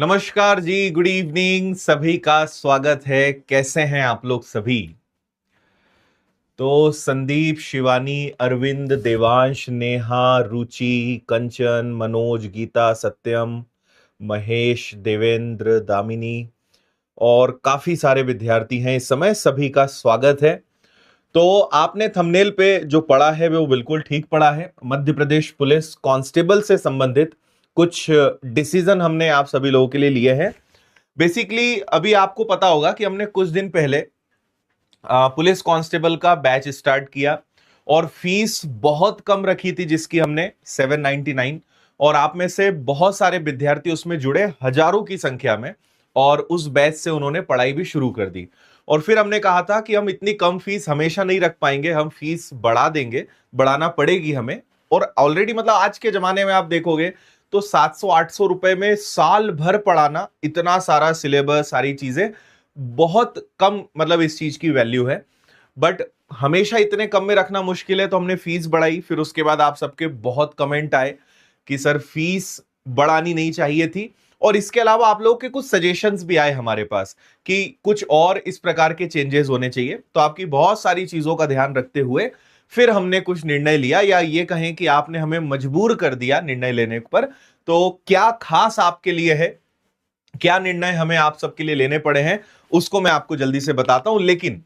नमस्कार जी, good evening, सभी का स्वागत है। कैसे हैं आप लोग सभी? तो संदीप, शिवानी, अरविंद, देवांश, नेहा, रुचि, कंचन, मनोज, गीता, सत्यम, महेश, देवेंद्र, दामिनी और काफी सारे विद्यार्थी हैं इस समय। सभी का स्वागत है। तो आपने थंबनेल पे जो पढ़ा है वो बिल्कुल ठीक पढ़ा है। मध्य प्रदेश पुलिस कांस्टेबल से संबंधित कुछ डिसीजन हमने आप सभी लोगों के लिए लिए हैं। बेसिकली अभी आपको पता होगा कि हमने कुछ दिन पहले पुलिस कांस्टेबल का बैच स्टार्ट किया और फीस बहुत कम रखी थी, जिसकी हमने 799। और आप में से बहुत सारे विद्यार्थी उसमें जुड़े, हजारों की संख्या में, और उस बैच से उन्होंने पढ़ाई भी शुरू कर दी। और फिर हमने कहा था कि हम इतनी कम फीस हमेशा नहीं रख पाएंगे, हम फीस बढ़ा देंगे, बढ़ाना पड़ेगी हमें। और ऑलरेडी मतलब आज के जमाने में आप देखोगे तो 700-800 रुपए में साल भर पढ़ाना, इतना सारा सिलेबस, सारी चीजें, बहुत कम, मतलब इस चीज की वैल्यू है। बट हमेशा इतने कम में रखना मुश्किल है, तो हमने फीस बढ़ाई। फिर उसके बाद आप सबके बहुत कमेंट आए कि सर फीस बढ़ानी नहीं चाहिए थी। और इसके अलावा आप लोगों के कुछ सजेशंस भी आए हमारे पास कि कुछ और इस प्रकार के चेंजेस होने चाहिए। तो आपकी बहुत सारी चीजों का ध्यान रखते हुए फिर हमने कुछ निर्णय लिया, या ये कहें कि आपने हमें मजबूर कर दिया निर्णय लेने पर। तो क्या खास आपके लिए है, क्या निर्णय हमें आप सबके लिए लेने पड़े हैं, उसको मैं आपको जल्दी से बताता हूं। लेकिन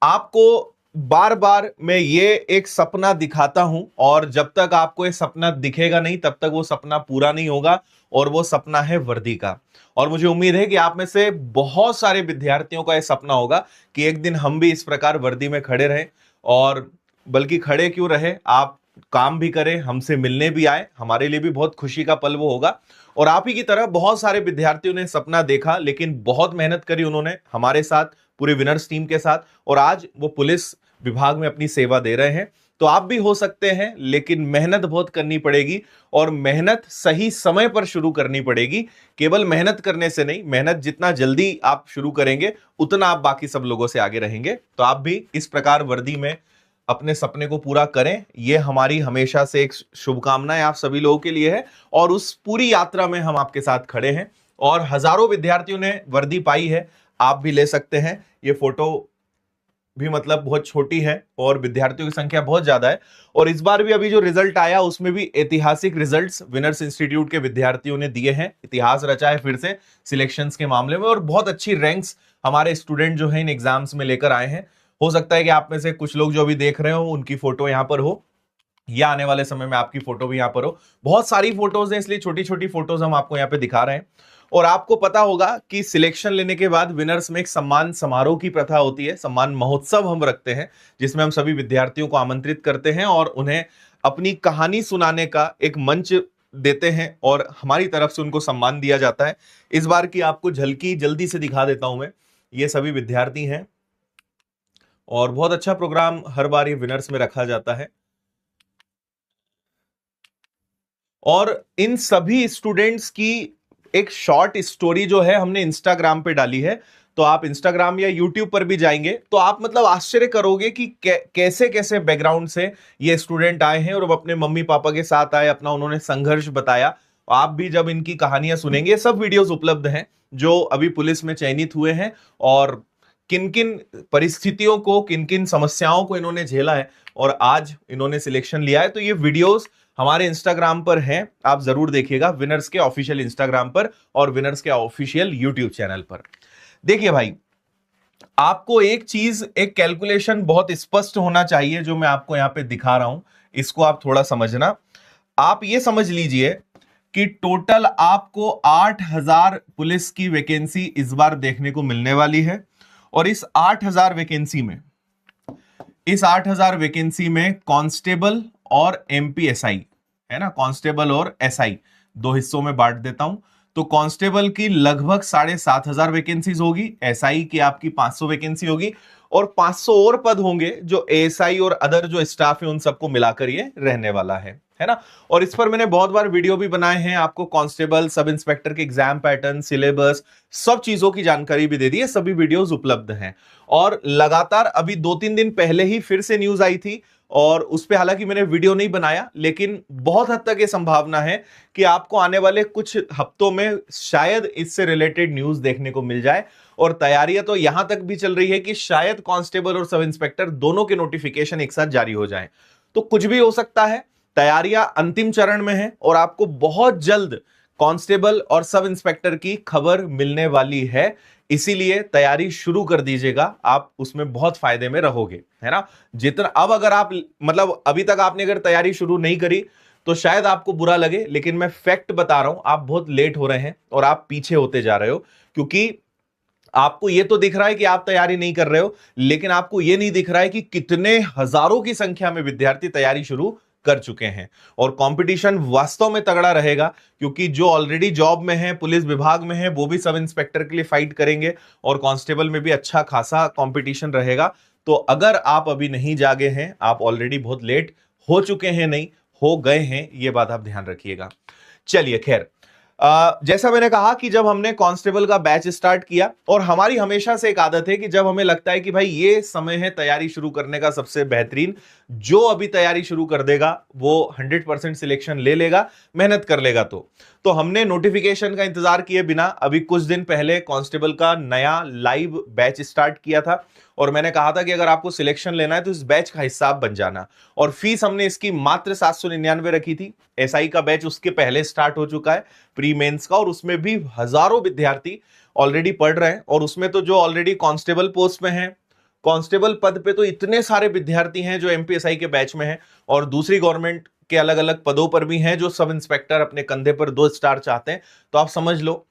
आपको बार बार मैं ये एक सपना दिखाता हूं, और जब तक आपको ये सपना दिखेगा नहीं तब तक वो सपना पूरा नहीं होगा। और वो सपना है वर्दी का। और मुझे उम्मीद है कि आप में से बहुत सारे विद्यार्थियों का यह सपना होगा कि एक दिन हम भी इस प्रकार वर्दी में खड़े रहें। और बल्कि खड़े क्यों रहे, आप काम भी करें, हमसे मिलने भी आए, हमारे लिए भी बहुत खुशी का पल वो होगा। और आप ही की तरह बहुत सारे विद्यार्थियों ने सपना देखा, लेकिन बहुत मेहनत करी उन्होंने हमारे साथ, पूरे विनर्स टीम के साथ, और आज वो पुलिस विभाग में अपनी सेवा दे रहे हैं। तो आप भी हो सकते हैं, लेकिन मेहनत बहुत करनी पड़ेगी, और मेहनत सही समय पर शुरू करनी पड़ेगी। केवल मेहनत करने से नहीं, मेहनत जितना जल्दी आप शुरू करेंगे उतना आप बाकी सब लोगों से आगे रहेंगे। तो आप भी इस प्रकार वर्दी में अपने सपने को पूरा करें, यह हमारी हमेशा से एक शुभकामनाएं आप सभी लोगों के लिए है। और उस पूरी यात्रा में हम आपके साथ खड़े हैं। और हजारों विद्यार्थियों ने वर्दी पाई है, आप भी ले सकते हैं। ये फोटो भी मतलब बहुत छोटी है और विद्यार्थियों की संख्या बहुत ज्यादा है। और इस बार भी अभी जो रिजल्ट आया उसमें भी ऐतिहासिक रिजल्ट्स विनर्स इंस्टीट्यूट के विद्यार्थियों ने दिए हैं। इतिहास रचा है फिर से सिलेक्शंस के मामले में, और बहुत अच्छी रैंक्स हमारे स्टूडेंट जो है इन एग्जाम्स में लेकर आए हैं। हो सकता है कि आप में से कुछ लोग जो अभी देख रहे हो उनकी फोटो यहां पर हो, या आने वाले समय में आपकी फोटो भी यहां पर हो। बहुत सारी फोटोज हैं, इसलिए छोटी छोटी फोटोज हम आपको यहां पे दिखा रहे हैं। और आपको पता होगा कि सिलेक्शन लेने के बाद विनर्स में एक सम्मान समारोह की प्रथा होती है, सम्मान महोत्सव हम रखते हैं, जिसमें हम सभी विद्यार्थियों को आमंत्रित करते हैं और उन्हें अपनी कहानी सुनाने का एक मंच देते हैं, और हमारी तरफ से उनको सम्मान दिया जाता है। इस बार की आपको झलकी जल्दी से दिखा देता हूं मैं। ये सभी विद्यार्थी हैं, और बहुत अच्छा प्रोग्राम हर बार ये विनर्स में रखा जाता है। और इन सभी स्टूडेंट्स की एक शॉर्ट स्टोरी जो है हमने इंस्टाग्राम पे डाली है। तो आप इंस्टाग्राम या यूट्यूब पर भी जाएंगे तो आप मतलब आश्चर्य करोगे कि कैसे कैसे बैकग्राउंड से ये स्टूडेंट आए हैं, और अब अपने मम्मी पापा के साथ आए, अपना उन्होंने संघर्ष बताया। आप भी जब इनकी कहानियां सुनेंगे, सब वीडियोस उपलब्ध हैं जो अभी पुलिस में चयनित हुए हैं, और किन किन परिस्थितियों को, किन किन समस्याओं को इन्होंने झेला है, और आज इन्होंने सिलेक्शन लिया है। तो ये वीडियोस हमारे इंस्टाग्राम पर हैं, आप जरूर देखिएगा, विनर्स के ऑफिशियल इंस्टाग्राम पर और विनर्स के ऑफिशियल यूट्यूब चैनल पर। देखिए भाई, आपको एक चीज, एक कैलकुलेशन बहुत स्पष्ट होना चाहिए जो मैं आपको यहां पे दिखा रहा हूं, इसको आप थोड़ा समझना। आप ये समझ लीजिए कि टोटल आपको 8000 पुलिस की वैकेंसी इस बार देखने को मिलने वाली है। और इस 8000 वैकेंसी में, इस 8000 वैकेंसी में कांस्टेबल और एमपीएसआई है ना, कांस्टेबल और एसआई दो हिस्सों में बांट देता हूं। तो कांस्टेबल की लगभग 7500 वैकेंसीज होगी, एसआई की आपकी 500 वैकेंसी होगी, और 500 और पद होंगे जो एएसआई और अदर जो स्टाफ है उन सबको मिलाकर ये रहने वाला है ना। और इस पर मैंने बहुत बार वीडियो भी बनाए हैं, आपको कांस्टेबल सब इंस्पेक्टर के एग्जाम पैटर्न, सिलेबस, सब चीजों की जानकारी भी दे दी है, सभी वीडियोस उपलब्ध हैं। और लगातार अभी 2-3 दिन पहले ही फिर से न्यूज आई थी, और उस पे हालांकि मैंने वीडियो नहीं बनाया, लेकिन बहुत हद तक ये संभावना है कि आपको आने वाले कुछ हफ्तों में शायद इससे रिलेटेड न्यूज देखने को मिल जाए। और तैयारियां तो यहां तक भी चल रही है कि शायद कांस्टेबल और सब इंस्पेक्टर दोनों के नोटिफिकेशन एक साथ जारी हो जाएं। तो कुछ भी हो सकता है, तैयारियां अंतिम चरण में है और आपको बहुत जल्द कांस्टेबल और सब इंस्पेक्टर की खबर मिलने वाली है। इसीलिए तैयारी शुरू कर दीजिएगा, आप उसमें बहुत फायदे में रहोगे, है ना। जितना अब अगर आप मतलब अभी तक आपने अगर तैयारी शुरू नहीं करी तो शायद आपको बुरा लगे, लेकिन मैं फैक्ट बता रहा हूं, आप बहुत लेट हो रहे हैं और आप पीछे होते जा रहे हो। क्योंकि आपको यह तो दिख रहा है कि आप तैयारी नहीं कर रहे हो, लेकिन आपको यह नहीं दिख रहा है कि कितने हजारों की संख्या में विद्यार्थी तैयारी शुरू कर चुके हैं। और कंपटीशन वास्तव में तगड़ा रहेगा, क्योंकि जो ऑलरेडी जॉब में है, पुलिस विभाग में है, वो भी सब इंस्पेक्टर के लिए फाइट करेंगे और कांस्टेबल में भी अच्छा खासा कंपटीशन रहेगा। तो अगर आप अभी नहीं जागे हैं, आप ऑलरेडी बहुत लेट हो चुके हैं, नहीं हो गए हैं, ये बात आप ध्यान रखिएगा। चलिए खैर, जैसा मैंने कहा कि जब हमने कांस्टेबल का बैच स्टार्ट किया, और हमारी हमेशा से एक आदत है कि जब हमें लगता है कि भाई ये समय है तैयारी शुरू करने का सबसे बेहतरीन, जो अभी तैयारी शुरू कर देगा वो 100% सिलेक्शन ले लेगा, मेहनत कर लेगा। तो हमने नोटिफिकेशन का इंतजार किए बिना अभी कुछ दिन पहले कांस्टेबल का नया लाइव बैच स्टार्ट किया था। और मैंने कहा था कि अगर आपको सिलेक्शन लेना है तो इस बैच का हिस्सा बन जाना। और फीस हमने इसकी मात्र 799 रखी थी। एसआई का बैच उसके पहले स्टार्ट हो चुका है, प्री मेंस का, और उसमें भी हजारों विद्यार्थी ऑलरेडी पढ़ रहे हैं। और उसमें तो जो ऑलरेडी कांस्टेबल पोस्ट में है, कांस्टेबल पद पे तो इतने सारे विद्यार्थी हैं जो एमपीएसआई के बैच में हैं, और दूसरी गवर्नमेंट के अलग अलग पदों पर भी हैं जो सब इंस्पेक्टर अपने कंधे पर 2 स्टार चाहते हैं। तो आप समझ लो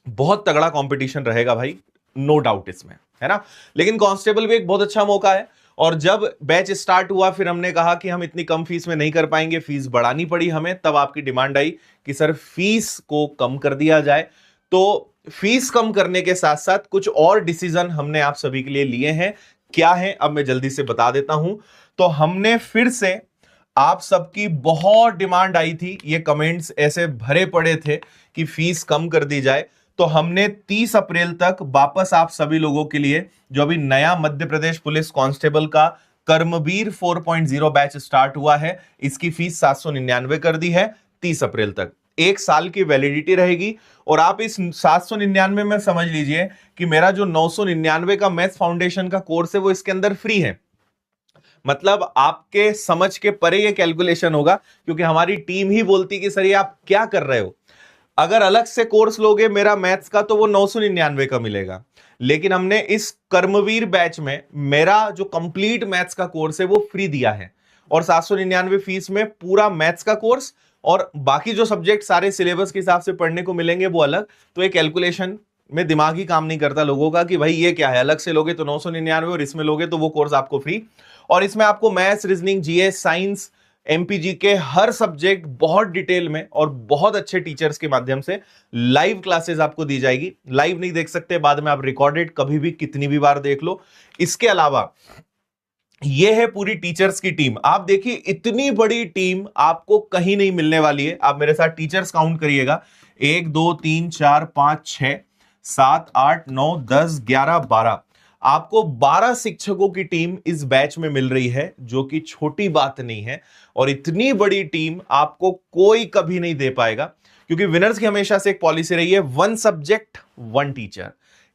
बहुत तगड़ा कंपटीशन रहेगा भाई, नो डाउट इसमें, है ना। लेकिन कांस्टेबल भी एक बहुत अच्छा मौका है। और जब बैच स्टार्ट हुआ, फिर हमने कहा कि हम इतनी कम फीस में नहीं कर पाएंगे, फीस बढ़ानी पड़ी हमें। तब आपकी डिमांड आई कि सर फीस को कम कर दिया जाए। तो फीस कम करने के साथ साथ कुछ और डिसीजन हमने आप सभी के लिए लिए हैं। क्या है अब मैं जल्दी से बता देता हूं। तो हमने फिर से, आप सबकी बहुत डिमांड आई थी, ये कमेंट्स ऐसे भरे पड़े थे कि फीस कम कर दी जाए, तो हमने 30 अप्रैल तक वापस आप सभी लोगों के लिए जो अभी नया मध्य प्रदेश पुलिस कांस्टेबल का कर्मवीर 4.0 बैच स्टार्ट हुआ है, इसकी फीस 799 कर दी है 30 अप्रैल तक। 1 साल की वैलिडिटी रहेगी। और आप इस 799 में समझ लीजिए कि मेरा जो 999 का मैथ्स फाउंडेशन का कोर्स है वो इसके अंदर फ्री है। मतलब आपके समझ के परे ये कैलकुलेशन होगा, क्योंकि हमारी टीम ही बोलती कि सर ये आप क्या कर रहे हो। अगर अलग से कोर्स लोगे मेरा मैथ्स का तो वो 999 का मिलेगा, लेकिन हमने इस कर्मवीर बैच में मेरा जो कंप्लीट मैथ्स का कोर्स है वो फ्री दिया है। और 799 फीस में पूरा मैथ्स का कोर्स और बाकी जो सब्जेक्ट सारे सिलेबस के हिसाब से पढ़ने को मिलेंगे वो अलग। तो एक कैलकुलेशन में दिमाग ही काम नहीं करता लोगों का कि भाई ये क्या है, अलग से लोगे तो 999 और इसमें लोगे तो वो कोर्स आपको फ्री। और इसमें आपको maths, reasoning, GS, science, MPG के हर सब्जेक्ट बहुत डिटेल में और बहुत अच्छे टीचर्स के माध्यम से लाइव क्लासेस आपको दी जाएगी। लाइव नहीं देख सकते, बाद में आप रिकॉर्डेड कभी भी कितनी भी बार देख लो। इसके अलावा ये है पूरी टीचर्स की टीम। आप देखिए इतनी बड़ी टीम आपको कहीं नहीं मिलने वाली है। आप मेरे साथ टीचर्स काउंट करिएगा, 1 2 3 4 5 6 7 8 9 10 11 12। आपको 12 शिक्षकों की टीम इस बैच में मिल रही है, जो कि छोटी बात नहीं है। और इतनी बड़ी टीम आपको कोई कभी नहीं दे पाएगा, क्योंकि विनर्स की हमेशा से एक पॉलिसी रही है, 1 सब्जेक्ट 1 टीचर,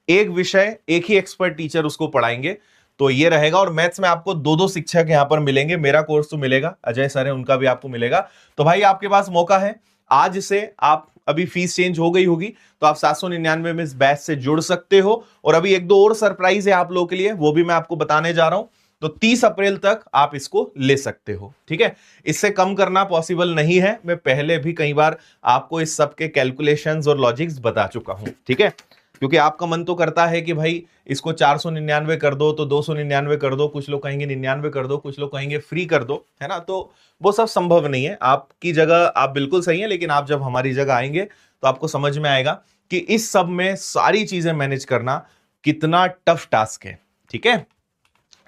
एक विषय एक ही एक्सपर्ट टीचर उसको पढ़ाएंगे। तो ये रहेगा। और मैथ्स में आपको 2-2 शिक्षक यहां पर मिलेंगे। मेरा कोर्स तो मिलेगा, अजय सर है उनका भी आपको मिलेगा। तो भाई आपके पास मौका है, आज से आप, अभी फीस चेंज हो गई होगी तो आप 799 में इस बैच से जुड़ सकते हो। और अभी 1-2 और सरप्राइज है आप लोगों के लिए, वो भी मैं आपको बताने जा रहा हूं। तो 30 अप्रैल तक आप इसको ले सकते हो, ठीक है। इससे कम करना पॉसिबल नहीं है। मैं पहले भी कई बार आपको इस सब के कैलकुलेशंस और लॉजिक्स बता चुका हूं, ठीक है। क्योंकि आपका मन तो करता है कि भाई इसको 499 कर दो, तो 299 कर दो, कुछ लोग कहेंगे 99 कर दो, कुछ लोग कहेंगे फ्री कर दो, है ना। तो वो सब संभव नहीं है। आपकी जगह आप बिल्कुल सही है, लेकिन आप जब हमारी जगह आएंगे तो आपको समझ में आएगा कि इस सब में सारी चीजें मैनेज करना कितना टफ टास्क है, ठीक है।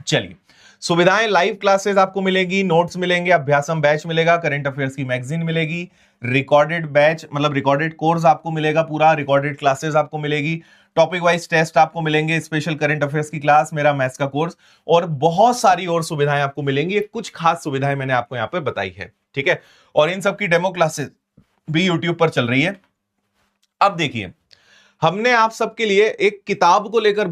चलिए, सुविधाएं, लाइव क्लासेस आपको मिलेगी, नोट्स मिलेंगे, अभ्यासम बैच मिलेगा, करंट अफेयर्स की मैगजीन मिलेगी, रिकॉर्डेड बैच मतलब रिकॉर्डेड कोर्स आपको मिलेगा, पूरा रिकॉर्डेड क्लासेस आपको मिलेगी, टॉपिक वाइज टेस्ट आपको मिलेंगे, स्पेशल करंट अफेयर्स की क्लास, मेरा मैथ्स का कोर्स और बहुत सारी और सुविधाएं आपको मिलेंगी। कुछ खास सुविधाएं मैंने आपको यहां पे बताई है, ठीक है। और इन सब की डेमो क्लासेस भी यूट्यूब पर चल रही है। अब देखिए, हमने आप सबके लिए एक किताब को लेकर